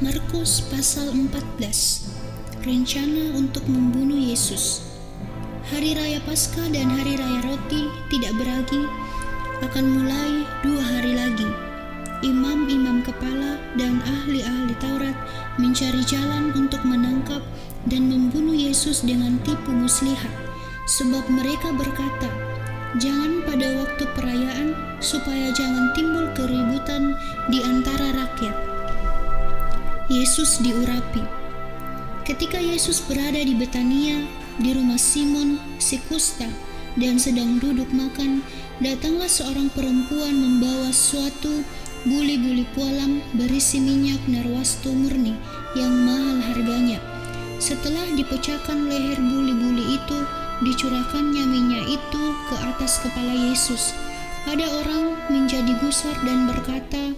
Markus pasal 14. Rencana untuk membunuh Yesus. Hari Raya Paskah dan Hari Raya Roti Tidak Beragi akan mulai 2 hari lagi. Imam-imam kepala dan ahli-ahli Taurat mencari jalan untuk menangkap dan membunuh Yesus dengan tipu muslihat, sebab mereka berkata, "Jangan pada waktu perayaan, supaya jangan timbul keributan di antara rakyat." Yesus diurapi. Ketika Yesus berada di Betania, di rumah Simon si kusta, dan sedang duduk makan, datanglah seorang perempuan membawa suatu buli-buli pualam berisi minyak narwastu murni yang mahal harganya. Setelah dipecahkan leher buli-buli itu, dicurahkannya minyak itu ke atas kepala Yesus. Ada orang menjadi gusar dan berkata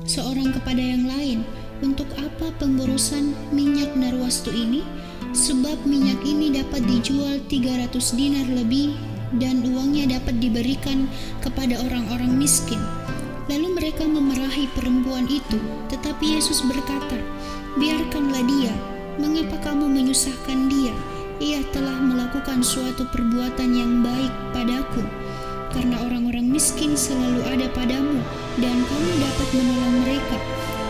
seorang kepada yang lain, "Untuk apa pemborosan minyak narwastu ini? Sebab minyak ini dapat dijual 300 dinar lebih dan uangnya dapat diberikan kepada orang-orang miskin." Lalu mereka memarahi perempuan itu, tetapi Yesus berkata, "Biarkanlah dia. Mengapa kamu menyusahkan dia? Ia telah melakukan suatu perbuatan yang baik padaku. Karena orang-orang miskin selalu ada padamu, dan kamu dapat menolong mereka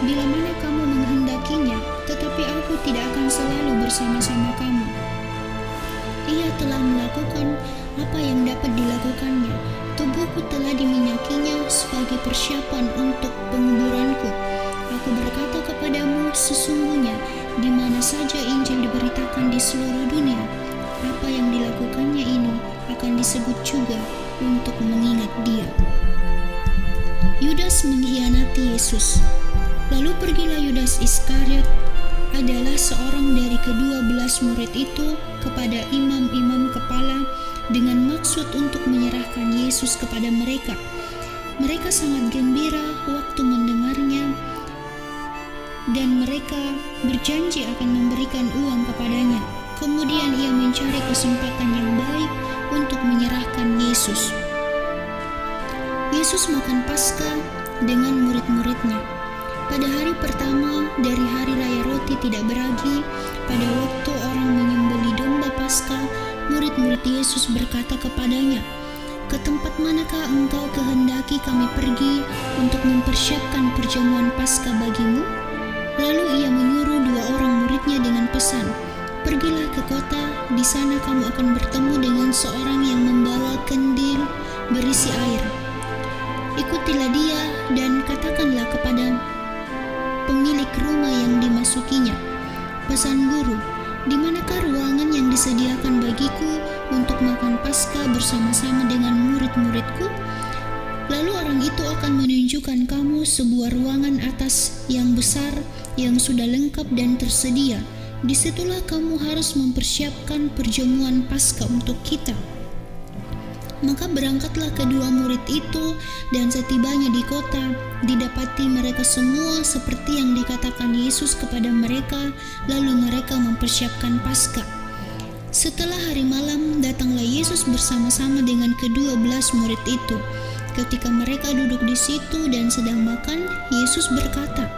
bila mana kamu menghendakinya, tetapi aku tidak akan selalu bersama-sama kamu." Ia telah melakukan apa yang dapat dilakukannya. Tubuhku telah diminyakinya sebagai persiapan untuk penguburanku. Aku berkata kepadamu, sesungguhnya di mana saja Injil diberitakan di seluruh dunia, apa yang dilakukannya ini akan disebut juga untuk mengingat dia. Yudas mengkhianati Yesus. Lalu pergilah Yudas Iskariot, adalah seorang dari ke-12 murid itu, kepada imam-imam kepala dengan maksud untuk menyerahkan Yesus kepada mereka. Mereka sangat gembira waktu mendengarnya, dan mereka berjanji akan memberikan uang kepadanya. Kemudian ia mencari kesempatan yang baik untuk menyerahkan Yesus. Yesus makan Paskah dengan murid-muridnya. Pada hari pertama dari Hari Raya Roti Tidak Beragi, pada waktu orang menyembelih domba Paskah, murid-murid Yesus berkata kepadanya, "Ke tempat manakah engkau kehendaki kami pergi untuk mempersiapkan perjamuan Paskah bagimu?" Lalu ia menyuruh 2 orang muridnya dengan pesan, "Pergilah ke kota, di sana kamu akan bertemu dengan seorang yang membawa kandil berisi air. Ikutilah dia dan katakanlah kepada pemilik rumah yang dimasukinya, 'Pesan Guru, di manakah ruangan yang disediakan bagiku untuk makan Paskah bersama-sama dengan murid-muridku?' Lalu orang itu akan menunjukkan kamu sebuah ruangan atas yang besar yang sudah lengkap dan tersedia. Disitulah kamu harus mempersiapkan perjamuan Paskah untuk kita." Maka berangkatlah kedua murid itu, dan setibanya di kota, didapati mereka semua seperti yang dikatakan Yesus kepada mereka, lalu mereka mempersiapkan Paskah. Setelah hari malam, datanglah Yesus bersama-sama dengan ke-12 murid itu. Ketika mereka duduk di situ dan sedang makan, Yesus berkata,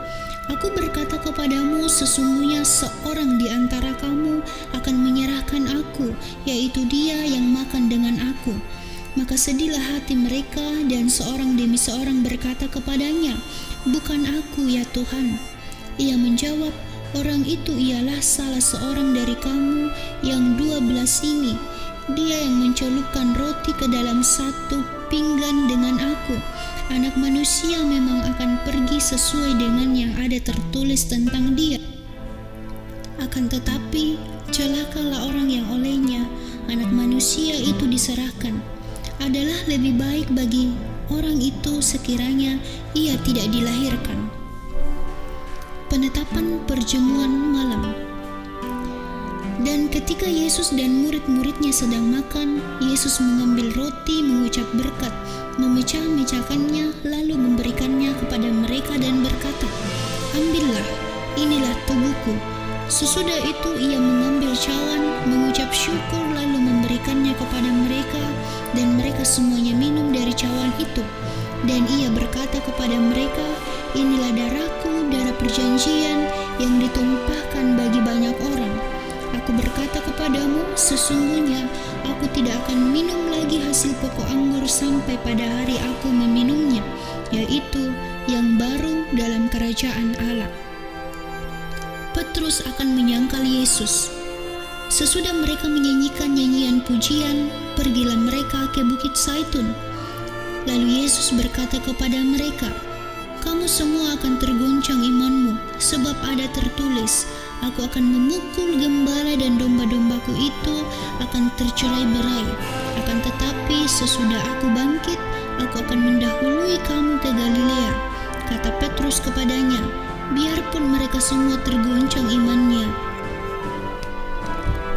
"Aku berkata kepadamu, sesungguhnya seorang di antara kamu akan menyerahkan aku, yaitu dia yang makan dengan aku." Maka sedihlah hati mereka, dan seorang demi seorang berkata kepadanya, "Bukan aku, ya Tuhan." Ia menjawab, "Orang itu ialah salah seorang dari kamu yang 12 ini. Dia yang mencelupkan roti ke dalam satu pinggan dengan aku. Anak manusia memang akan pergi sesuai dengan yang ada tertulis tentang dia. Akan tetapi, celakalah orang yang olehnya anak manusia itu diserahkan. Adalah lebih baik bagi orang itu sekiranya ia tidak dilahirkan." Penetapan perjamuan malam. Dan ketika Yesus dan murid-muridnya sedang makan, Yesus mengambil roti, mengucap berkat, memecah-mecahkannya, lalu memberikannya kepada mereka dan berkata, "Ambillah, inilah tubuhku." Sesudah itu ia mengambil cawan, mengucap syukur, lalu memberikannya kepada mereka, dan mereka semuanya minum dari cawan itu. Dan ia berkata kepada mereka, "Inilah darahku, darah perjanjian yang ditumpahkan bagi banyak orang. Aku berkata kepadamu, sesungguhnya aku tidak akan minum lagi hasil pokok anggur sampai pada hari aku meminumnya, yaitu yang baru dalam kerajaan Allah. Petrus akan menyangkal Yesus. Sesudah mereka menyanyikan nyanyian pujian, pergilah mereka ke Bukit Zaitun. Lalu Yesus berkata kepada mereka, "Kamu semua akan tergoncang imanmu, sebab ada tertulis, Aku akan memukul gembala dan domba-dombaku itu akan tercerai-berai. Akan tetapi sesudah aku bangkit, aku akan mendahului kamu ke Galilea." Kata Petrus kepadanya, "Biarpun mereka semua tergoncang imannya,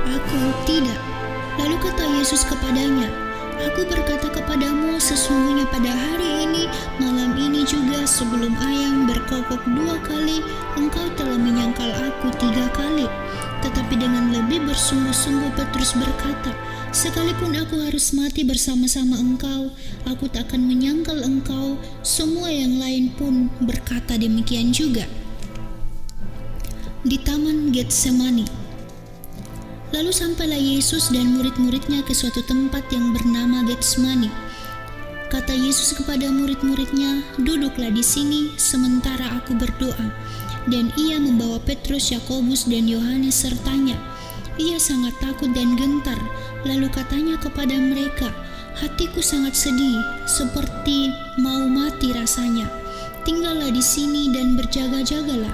aku tidak." Lalu kata Yesus kepadanya, "Aku berkata kepadamu, sesungguhnya pada hari ini, malam ini juga, sebelum ayam berkokok 2 kali, engkau telah menyangkal aku 3 kali." Tetapi dengan lebih bersungguh-sungguh Petrus berkata, "Sekalipun aku harus mati bersama-sama engkau, aku tak akan menyangkal engkau." Semua yang lain pun berkata demikian juga. Di Taman Getsemani. Lalu sampailah Yesus dan murid-muridnya ke suatu tempat yang bernama Getsemani. Kata Yesus kepada murid-muridnya, "Duduklah di sini sementara aku berdoa." Dan ia membawa Petrus, Yakobus, dan Yohanes sertanya. Ia sangat takut dan gentar, lalu katanya kepada mereka, "Hatiku sangat sedih, seperti mau mati rasanya. Tinggallah di sini dan berjaga-jagalah."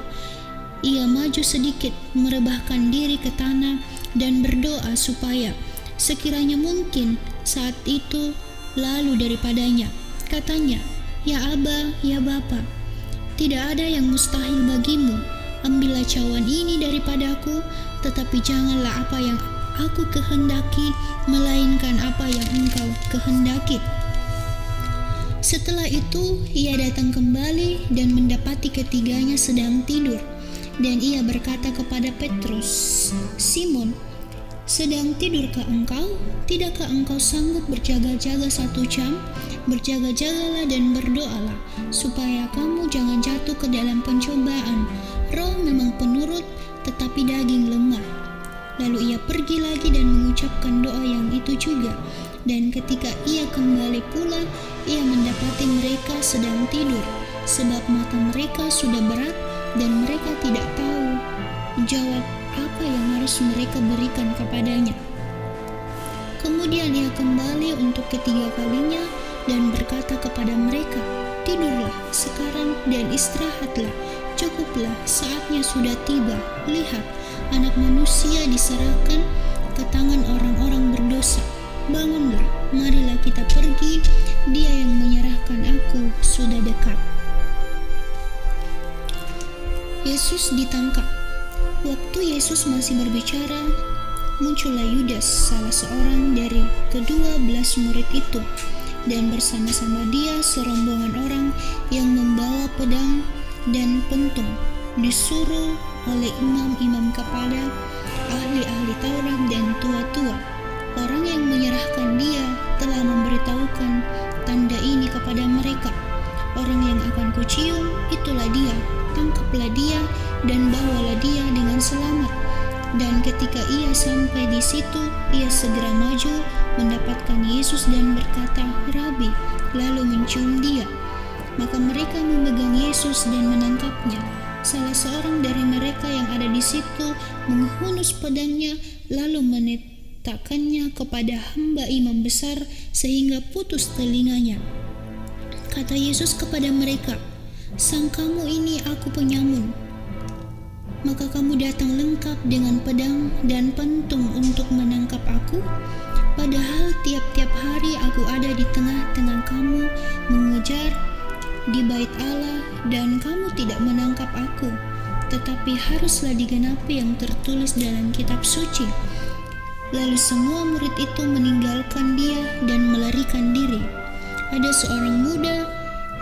Ia maju sedikit, merebahkan diri ke tanah, dan berdoa supaya sekiranya mungkin saat itu lalu daripadanya. Katanya, "Ya Aba, ya Bapa, tidak ada yang mustahil bagimu. Ambillah cawan ini daripadaku, tetapi janganlah apa yang aku kehendaki, melainkan apa yang engkau kehendaki." Setelah itu, ia datang kembali dan mendapati ketiganya sedang tidur. Dan ia berkata kepada Petrus, "Simon, sedang tidurkah engkau? Tidakkah engkau sanggup berjaga-jaga 1 jam? Berjaga-jagalah dan berdoalah, supaya kamu jangan jatuh ke dalam pencobaan. Roh memang penurut, tetapi daging lemah." Lalu ia pergi lagi dan mengucapkan doa yang itu juga. Dan ketika ia kembali pula, ia mendapati mereka sedang tidur, sebab mata mereka sudah berat, dan mereka tidak tahu jawab apa yang harus mereka berikan kepadanya. Kemudian ia kembali untuk ketiga kalinya dan berkata kepada mereka, "Tidurlah sekarang dan istirahatlah, cukuplah, saatnya sudah tiba. Lihat, Anak Manusia diserahkan ke tangan orang-orang berdosa. Bangunlah, marilah kita pergi, Dia yang menyerahkan aku sudah dekat." Yesus ditangkap. Waktu Yesus masih berbicara, muncullah Yudas, salah seorang dari ke-12 murid itu, dan bersama-sama dia serombongan orang yang membawa pedang dan pentung, disuruh oleh imam-imam kepala, ahli-ahli Taurat, dan tua-tua. Orang yang menyerahkan dia telah memberitahukan tanda ini kepada mereka. "Orang yang akan kucium, itulah dia. Tangkaplah dia dan bawalah dia dengan selamat." Dan ketika ia sampai di situ, ia segera maju mendapatkan Yesus dan berkata, "Rabi," lalu mencium dia. Maka mereka memegang Yesus dan menangkapnya. Salah seorang dari mereka yang ada di situ menghunus pedangnya, lalu menetakannya kepada hamba imam besar sehingga putus telinganya. Kata Yesus kepada mereka, "Sangkamu ini aku penyamun, maka kamu datang lengkap dengan pedang dan pentung untuk menangkap aku? Padahal tiap-tiap hari aku ada di tengah-tengah kamu mengejar di bait Allah, dan kamu tidak menangkap aku. Tetapi haruslah digenapi yang tertulis dalam kitab suci." Lalu semua murid itu meninggalkan dia dan melarikan diri. Ada seorang muda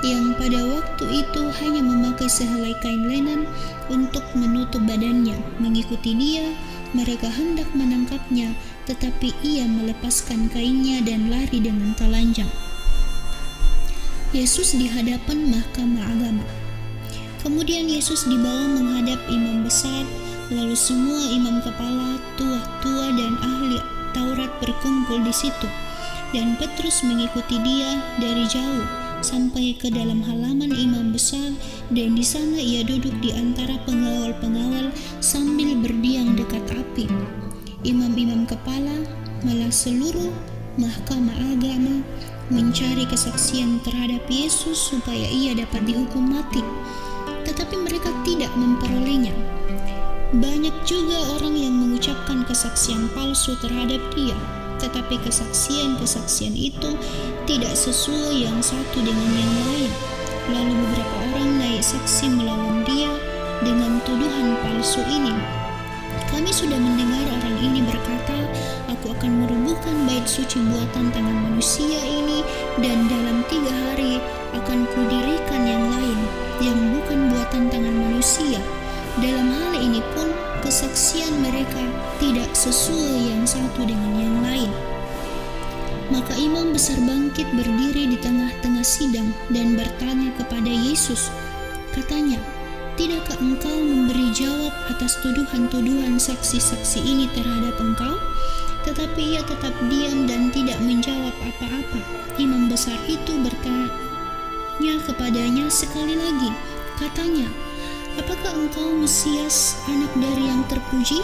yang pada waktu itu hanya memakai sehelai kain lenan untuk menutup badannya. Mengikuti dia, mereka hendak menangkapnya, tetapi ia melepaskan kainnya dan lari dengan telanjang. Yesus di hadapan mahkamah agama. Kemudian Yesus dibawa menghadap imam besar, lalu semua imam kepala, tua-tua dan ahli Taurat berkumpul di situ. Dan Petrus mengikuti dia dari jauh sampai ke dalam halaman imam besar, dan di sana ia duduk di antara pengawal-pengawal sambil berdiam dekat api. Imam-imam kepala, malah seluruh mahkamah agama mencari kesaksian terhadap Yesus supaya ia dapat dihukum mati. Tetapi mereka tidak memperolehnya. Banyak juga orang yang mengucapkan kesaksian palsu terhadap dia, tetapi kesaksian-kesaksian itu tidak sesuai yang satu dengan yang lain. Lalu beberapa orang naik saksi melawan dia dengan tuduhan palsu ini. Kami sudah mendengar orang ini berkata, "Aku akan merubuhkan bait suci buatan tangan manusia ini, dan dalam 3 hari akan kudirikan yang lain, yang bukan buatan tangan manusia." Dalam hal ini pun kesaksian mereka tidak sesuai yang satu dengan yang lain. Maka imam besar bangkit berdiri di tengah-tengah sidang dan bertanya kepada Yesus. Katanya, "Tidakkah engkau memberi jawab atas tuduhan-tuduhan saksi-saksi ini terhadap engkau?" Tetapi ia tetap diam dan tidak menjawab apa-apa. Imam besar itu bertanya kepadanya sekali lagi. Katanya, "Apakah engkau Mesias, anak dari yang terpuji?"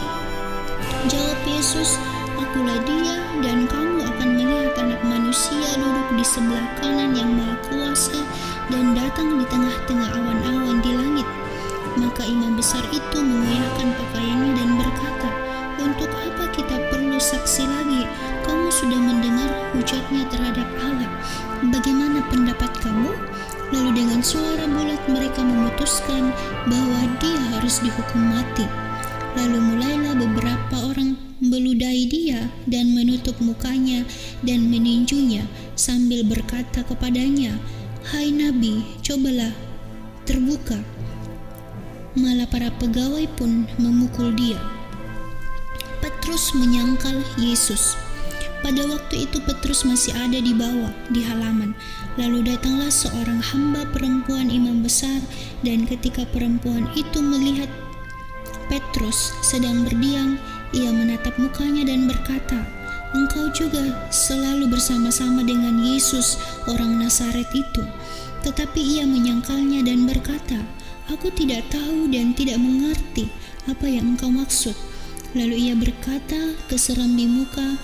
Jawab Yesus, "Akulah dia, dan kamu akan melihat Anak Manusia duduk di sebelah kanan yang Maha Kuasa dan datang di tengah-tengah awan-awan di langit." Maka imam besar itu mengoyakkan pakaiannya dan berkata, "Untuk apa kita perlu saksi lagi? Kamu sudah mendengar hujatnya terhadap Allah. Bagaimana pendapat kamu?" Lalu dengan suara bulat mereka memutuskan bahwa dia harus dihukum mati. Lalu mulailah beberapa orang meludahi dia dan menutup mukanya dan meninjunya sambil berkata kepadanya, "Hai Nabi, cobalah terbuka." Malah para pegawai pun memukul dia. Petrus menyangkal Yesus. Pada waktu itu Petrus masih ada di bawah, di halaman. Lalu datanglah seorang hamba perempuan imam besar, dan ketika perempuan itu melihat Petrus sedang berdiam, ia menatap mukanya dan berkata, "Engkau juga selalu bersama-sama dengan Yesus, orang Nazaret itu." Tetapi ia menyangkalnya dan berkata, "Aku tidak tahu dan tidak mengerti apa yang engkau maksud." Lalu ia berkata keserambi muka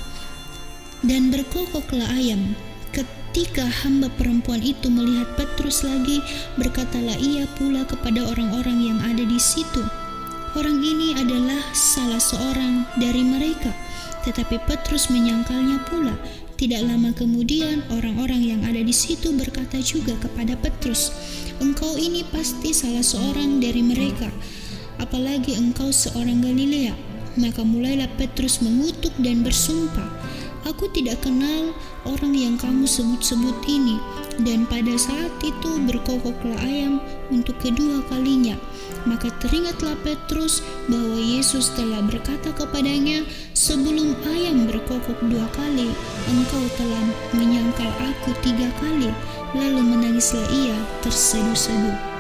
dan berkokoklah ayam. Ketika hamba perempuan itu melihat Petrus lagi, berkatalah ia pula kepada orang-orang yang ada di situ, "Orang ini adalah salah seorang dari mereka." Tetapi Petrus menyangkalnya pula. Tidak lama kemudian orang-orang yang ada di situ berkata juga kepada Petrus, "Engkau ini pasti salah seorang dari mereka, apalagi engkau seorang Galilea." Maka mulailah Petrus mengutuk dan bersumpah, "Aku tidak kenal orang yang kamu sebut-sebut ini." Dan pada saat itu berkokoklah ayam untuk kedua kalinya. Maka teringatlah Petrus bahwa Yesus telah berkata kepadanya, "Sebelum ayam berkokok 2 kali, engkau telah menyangkal aku 3 kali." Lalu menangislah ia terseduh-seduh.